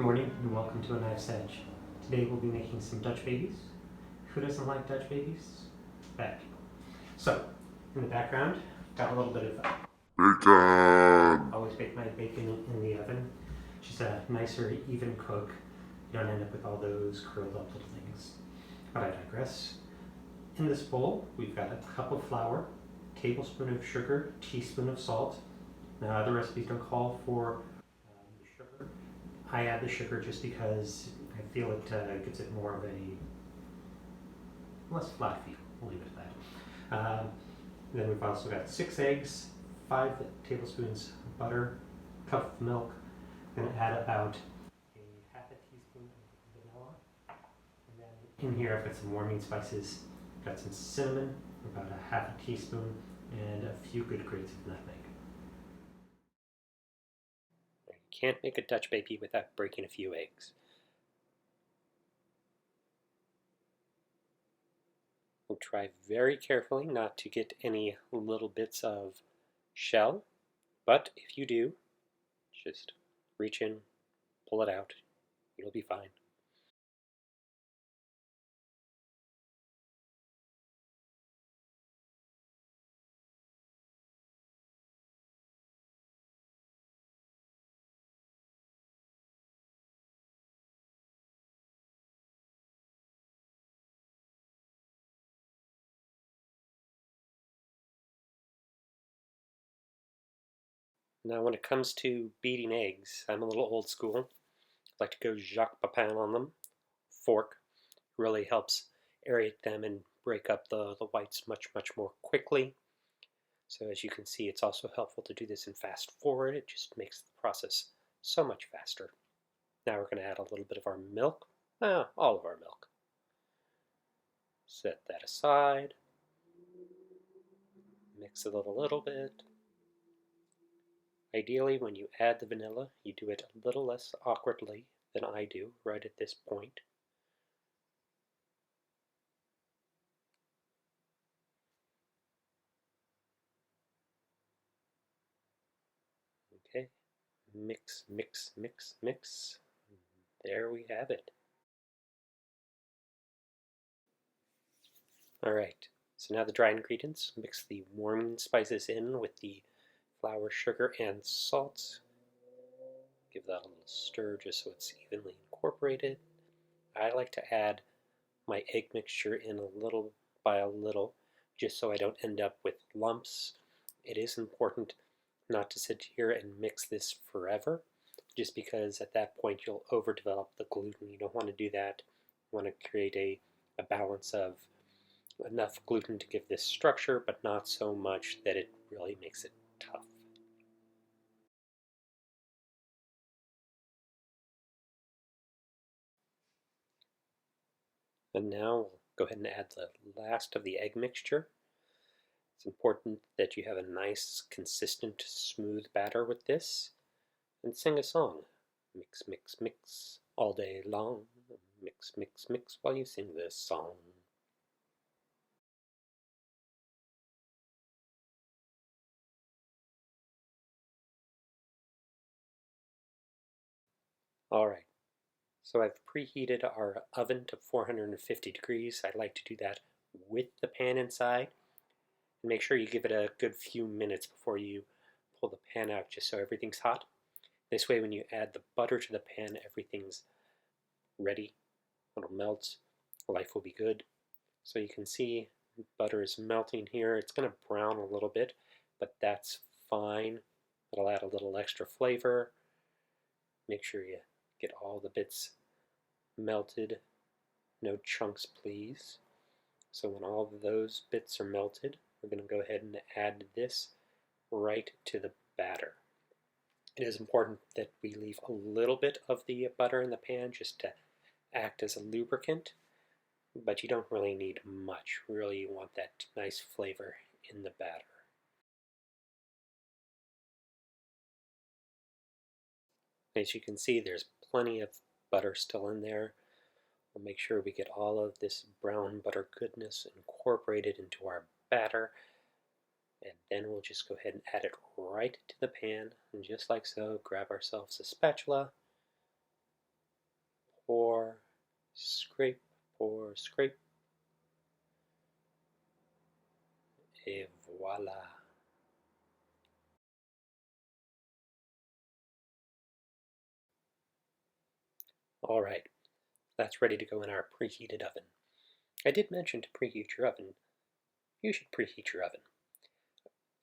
Good morning and welcome to A Knife's Edge. Today we'll be making some Dutch babies. Who doesn't like Dutch babies? Bad people. So, in the background, got a little bit of bacon. Always bake my bacon in the oven. Just a nicer, even cook. You don't end up with all those curled up little things. But I digress. In this bowl, we've got a cup of flour, tablespoon of sugar, teaspoon of salt. Now, other recipes don't call for the sugar. I add the sugar just because I feel it gives it more of a less flat feel. We'll leave it at that. Then we've also got 6 eggs, 5 tablespoons of butter, a cup of milk. I'm going to add about a half a teaspoon of vanilla. And then in here I've got some warming spices. I've got some cinnamon, about a half a teaspoon, and a few good grates of nutmeg. You can't make a Dutch baby without breaking a few eggs. We'll try very carefully not to get any little bits of shell, but if you do, just reach in, pull it out, you'll be fine. Now when it comes to beating eggs, I'm a little old school. I like to go Jacques Pepin on them. Fork really helps aerate them and break up the whites much more quickly. So as you can see, it's also helpful to do this in fast forward. It just makes the process so much faster. Now we're going to add a little bit of our milk, all of our milk. Set that aside. Mix it a little bit. Ideally, when you add the vanilla, you do it a little less awkwardly than I do right at this point. Okay, mix, mix, mix, mix. There we have it. Alright, so now the dry ingredients. Mix the warming spices in with the flour, sugar, and salt. Give that a little stir just so it's evenly incorporated. I like to add my egg mixture in a little by a little, just so I don't end up with lumps. It is important not to sit here and mix this forever, just because at that point you'll overdevelop the gluten. You don't want to do that. You want to create a balance of enough gluten to give this structure, but not so much that it really makes it tough. And now we'll go ahead and add the last of the egg mixture. It's important that you have a nice, consistent, smooth batter with this. And sing a song. Mix, mix, mix all day long. Mix, mix, mix while you sing this song. Alright, so I've preheated our oven to 450 degrees. I like to do that with the pan inside. Make sure you give it a good few minutes before you pull the pan out, just so everything's hot. This way when you add the butter to the pan, everything's ready. It'll melt. Life will be good. So you can see butter is melting here. It's going to brown a little bit, but that's fine. It'll add a little extra flavor. Make sure you get all the bits melted. No chunks, please. So when all of those bits are melted, we're going to go ahead and add this right to the batter. It is important that we leave a little bit of the butter in the pan just to act as a lubricant, but you don't really need much. Really, you want that nice flavor in the batter. As you can see, there's plenty of butter still in there. We'll make sure we get all of this brown butter goodness incorporated into our batter. And then we'll just go ahead and add it right to the pan, and just like so, grab ourselves a spatula pour, scrape, pour, scrape. Et voila. All right, that's ready to go in our preheated oven. I did mention to preheat your oven. You should preheat your oven.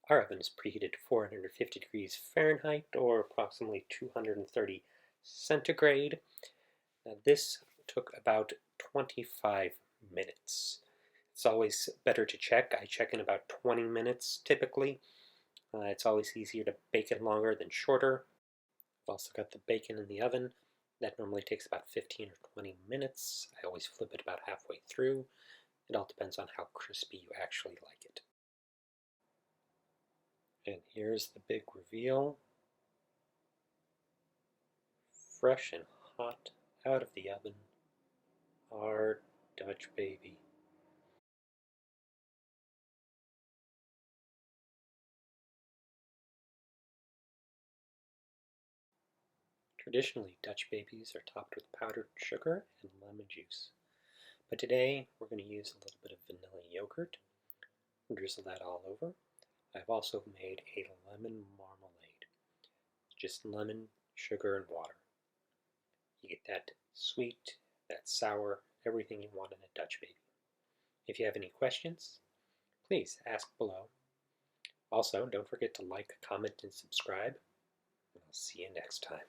Our oven is preheated to 450 degrees Fahrenheit or approximately 230 centigrade. Now this took about 25 minutes. It's always better to check. I check in about 20 minutes typically. It's always easier to bake it longer than shorter. I've also got the bacon in the oven. That normally takes about 15 or 20 minutes. I always flip it about halfway through. It all depends on how crispy you actually like it. And here's the big reveal. Fresh and hot out of the oven. Our Dutch baby. Traditionally, Dutch babies are topped with powdered sugar and lemon juice. But today, we're going to use a little bit of vanilla yogurt. Drizzle that all over. I've also made a lemon marmalade. Just lemon, sugar, and water. You get that sweet, that sour, everything you want in a Dutch baby. If you have any questions, please ask below. Also, don't forget to like, comment, and subscribe. And I'll see you next time.